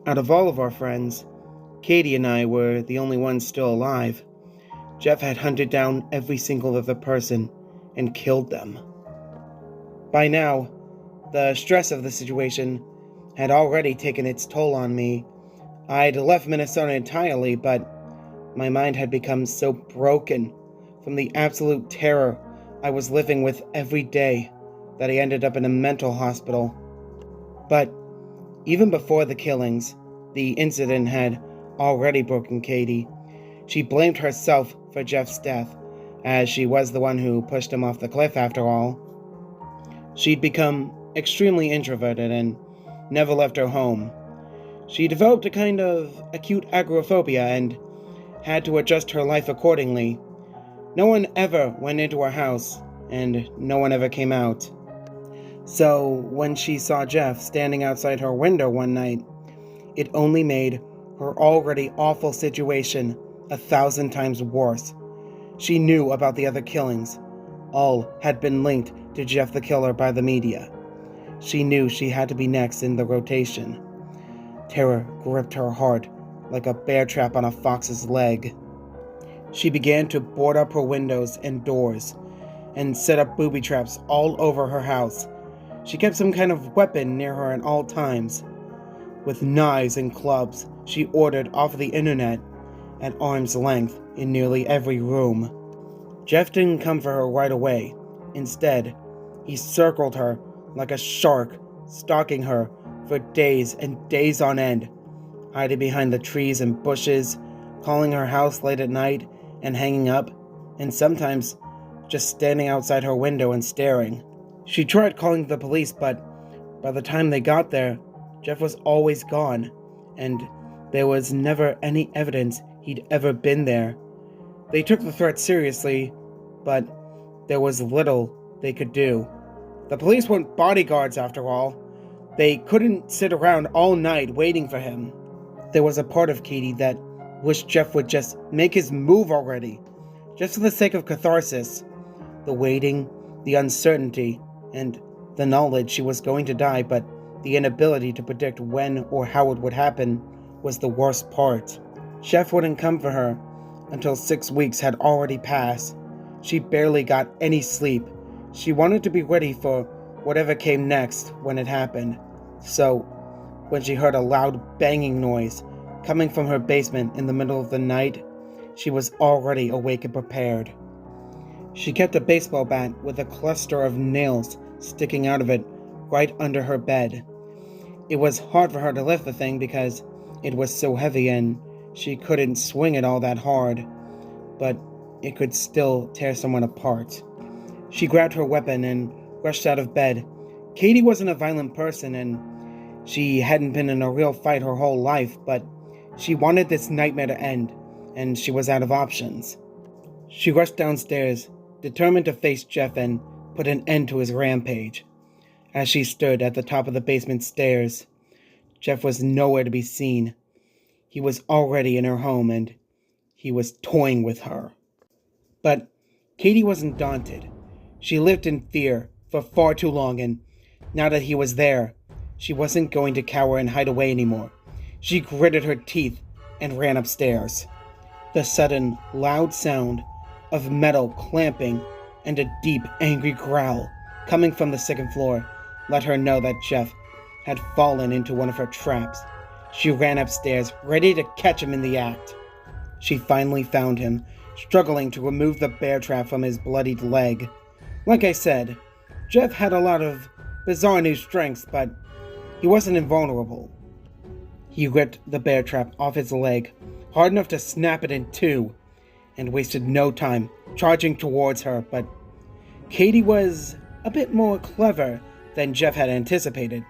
Out of all of our friends, Katie and I were the only ones still alive. Jeff had hunted down every single other person and killed them. By now, the stress of the situation had already taken its toll on me. I'd left Minnesota entirely, but my mind had become so broken from the absolute terror I was living with every day that I ended up in a mental hospital. But even before the killings, the incident had already broken Katie. She blamed herself for Jeff's death, as she was the one who pushed him off the cliff after all. She'd become extremely introverted and never left her home. She developed a kind of acute agoraphobia and had to adjust her life accordingly. No one ever went into her house, and no one ever came out. So when she saw Jeff standing outside her window one night, it only made her already awful situation 1,000 times worse. She knew about the other killings. All had been linked to Jeff the Killer by the media. She knew she had to be next in the rotation. Terror gripped her heart like a bear trap on a fox's leg. She began to board up her windows and doors and set up booby traps all over her house. She kept some kind of weapon near her at all times. With knives and clubs she ordered off the internet at arm's length in nearly every room. Jeff didn't come for her right away. Instead, he circled her like a shark, stalking her for days and days on end, hiding behind the trees and bushes, calling her house late at night and hanging up, and sometimes just standing outside her window and staring. She tried calling the police, but by the time they got there, Jeff was always gone, and there was never any evidence he'd ever been there. They took the threat seriously, but there was little they could do. The police weren't bodyguards after all. They couldn't sit around all night waiting for him. There was a part of Katie that wished Jeff would just make his move already, just for the sake of catharsis. The waiting, the uncertainty, and the knowledge she was going to die, but the inability to predict when or how it would happen was the worst part. Jeff wouldn't come for her until 6 weeks had already passed. She barely got any sleep. She wanted to be ready for whatever came next when it happened. So, when she heard a loud banging noise coming from her basement in the middle of the night, she was already awake and prepared. She kept a baseball bat with a cluster of nails sticking out of it right under her bed. It was hard for her to lift the thing because it was so heavy and she couldn't swing it all that hard, but it could still tear someone apart. She grabbed her weapon and rushed out of bed. Katie wasn't a violent person and she hadn't been in a real fight her whole life, but she wanted this nightmare to end, and she was out of options. She rushed downstairs, determined to face Jeff and put an end to his rampage. As she stood at the top of the basement stairs, Jeff was nowhere to be seen. He was already in her home and he was toying with her. But Katie wasn't daunted. She lived in fear for far too long, and now that he was there, she wasn't going to cower and hide away anymore. She gritted her teeth and ran upstairs. The sudden, loud sound of metal clamping and a deep, angry growl coming from the second floor let her know that Jeff had fallen into one of her traps. She ran upstairs, ready to catch him in the act. She finally found him, struggling to remove the bear trap from his bloodied leg. Like I said, Jeff had a lot of bizarre new strengths, but he wasn't invulnerable. He ripped the bear trap off his leg, hard enough to snap it in two, and wasted no time charging towards her, but Katie was a bit more clever than Jeff had anticipated.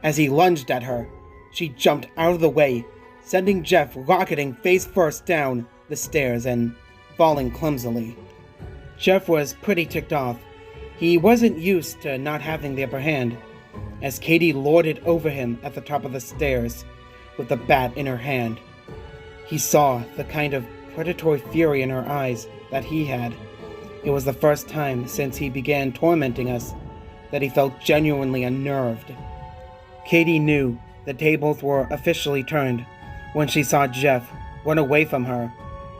As he lunged at her, she jumped out of the way, sending Jeff rocketing face first down the stairs and falling clumsily. Jeff was pretty ticked off. He wasn't used to not having the upper hand, as Katie lorded over him at the top of the stairs with the bat in her hand. He saw the kind of predatory fury in her eyes that he had. It was the first time since he began tormenting us that he felt genuinely unnerved. Katie knew The tables were officially turned when she saw Jeff run away from her.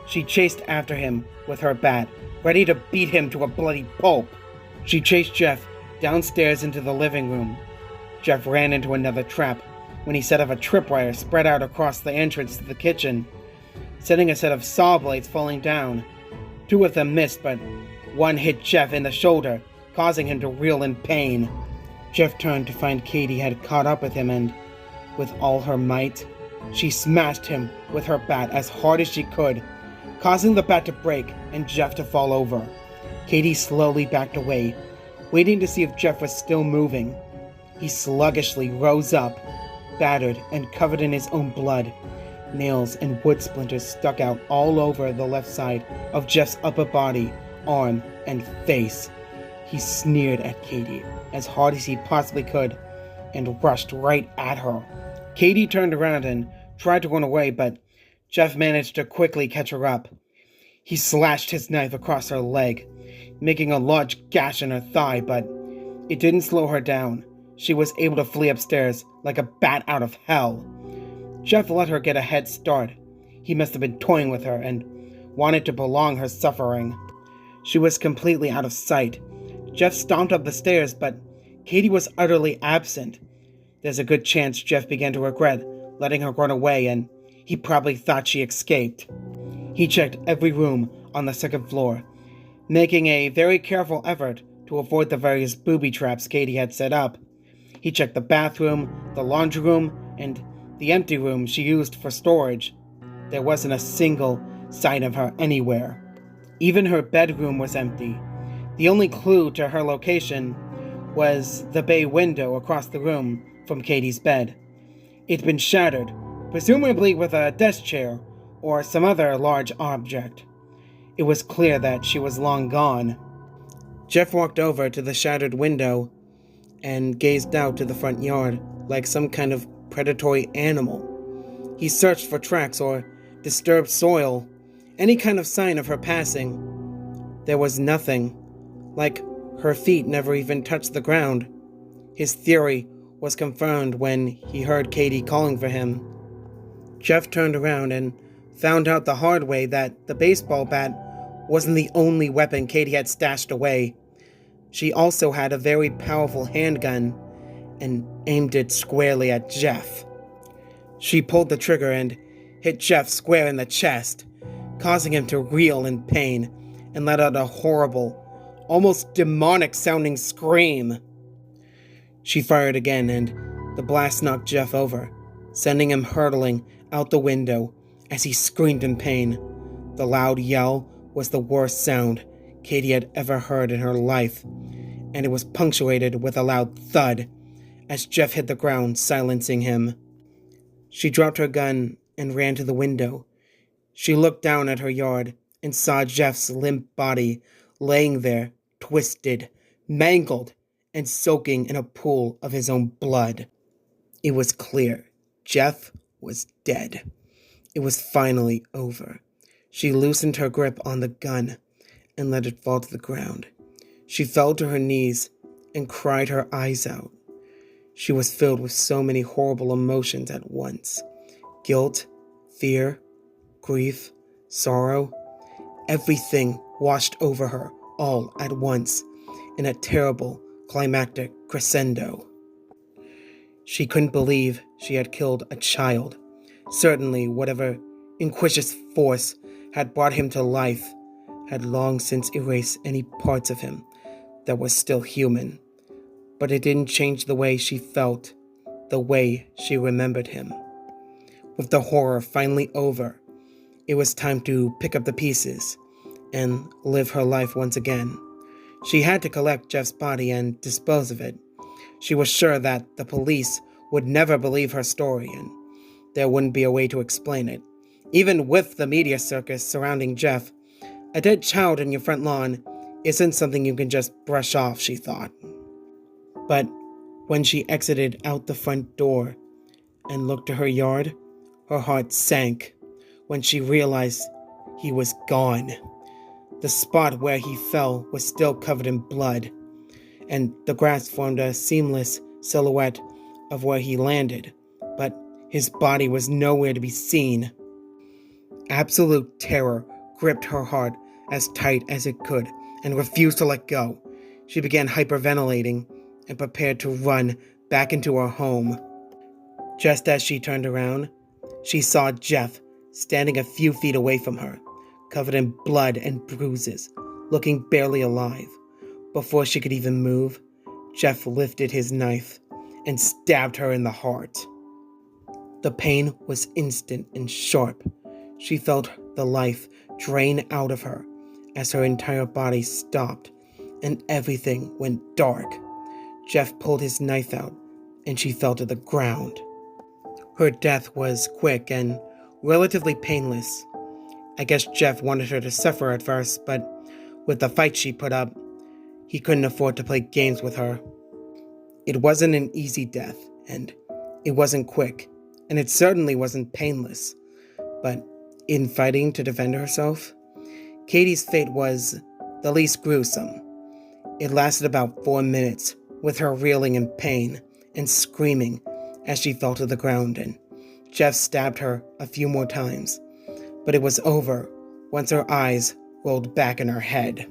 She chased after him with her bat, ready to beat him to a bloody pulp. She chased Jeff downstairs into the living room. Jeff ran into another trap when he set off a tripwire spread out across the entrance to the kitchen, setting a set of saw blades falling down. 2 of them missed, but one hit Jeff in the shoulder, causing him to reel in pain. Jeff turned to find Katie had caught up with him, and with all her might, she smashed him with her bat as hard as she could, causing the bat to break and Jeff to fall over. Katie slowly backed away, waiting to see if Jeff was still moving. He sluggishly rose up, battered and covered in his own blood. Nails and wood splinters stuck out all over the left side of Jeff's upper body, arm, and face. He sneered at Katie as hard as he possibly could and rushed right at her. Katie turned around and tried to run away, but Jeff managed to quickly catch her up. He slashed his knife across her leg, making a large gash in her thigh, but it didn't slow her down. She was able to flee upstairs like a bat out of hell. Jeff let her get a head start. He must have been toying with her and wanted to prolong her suffering. She was completely out of sight. Jeff stomped up the stairs, but Katie was utterly absent. There's a good chance Jeff began to regret letting her run away, and he probably thought she escaped. He checked every room on the second floor, making a very careful effort to avoid the various booby traps Katie had set up. He checked the bathroom, the laundry room, and the empty room she used for storage. There wasn't a single sign of her anywhere. Even her bedroom was empty. The only clue to her location was the bay window across the room from Katie's bed. It'd been shattered, presumably with a desk chair or some other large object. It was clear that she was long gone. Jeff walked over to the shattered window and gazed out to the front yard like some kind of predatory animal. He searched for tracks or disturbed soil, any kind of sign of her passing. There was nothing, like her feet never even touched the ground. His theory was confirmed when he heard Katie calling for him. Jeff turned around and found out the hard way that the baseball bat wasn't the only weapon Katie had stashed away. She also had a very powerful handgun and aimed it squarely at Jeff. She pulled the trigger and hit Jeff square in the chest, causing him to reel in pain and let out a horrible, almost demonic-sounding scream. She fired again, and the blast knocked Jeff over, sending him hurtling out the window as he screamed in pain. The loud yell was the worst sound Katie had ever heard in her life, and it was punctuated with a loud thud as Jeff hit the ground, silencing him. She dropped her gun and ran to the window. She looked down at her yard and saw Jeff's limp body laying there, twisted, mangled, and soaking in a pool of his own blood. It was clear Jeff was dead. It was finally over. She loosened her grip on the gun and let it fall to the ground. She fell to her knees and cried her eyes out. She was filled with so many horrible emotions at once. Guilt, fear, grief, sorrow. Everything washed over her all at once in a terrible climactic crescendo. She couldn't believe she had killed a child. Certainly whatever inquisitive force had brought him to life had long since erased any parts of him that were still human. But it didn't change the way she felt, the way she remembered him. With the horror finally over, it was time to pick up the pieces and live her life once again. She had to collect Jeff's body and dispose of it. She was sure that the police would never believe her story, and there wouldn't be a way to explain it. Even with the media circus surrounding Jeff, a dead child in your front lawn isn't something you can just brush off, she thought. But when she exited out the front door and looked to her yard, her heart sank when she realized he was gone. The spot where he fell was still covered in blood, and the grass formed a seamless silhouette of where he landed, but his body was nowhere to be seen. Absolute terror gripped her heart as tight as it could and refused to let go. She began hyperventilating and prepared to run back into her home. Just as she turned around, she saw Jeff standing a few feet away from her, covered in blood and bruises, looking barely alive. Before she could even move, Jeff lifted his knife and stabbed her in the heart. The pain was instant and sharp. She felt the life drain out of her as her entire body stopped and everything went dark. Jeff pulled his knife out and she fell to the ground. Her death was quick and relatively painless. I guess Jeff wanted her to suffer at first, but with the fight she put up, he couldn't afford to play games with her. It wasn't an easy death, and it wasn't quick, and it certainly wasn't painless. But in fighting to defend herself, Katie's fate was the least gruesome. It lasted about 4 minutes, with her reeling in pain and screaming as she fell to the ground, and Jeff stabbed her a few more times. But it was over once her eyes rolled back in her head.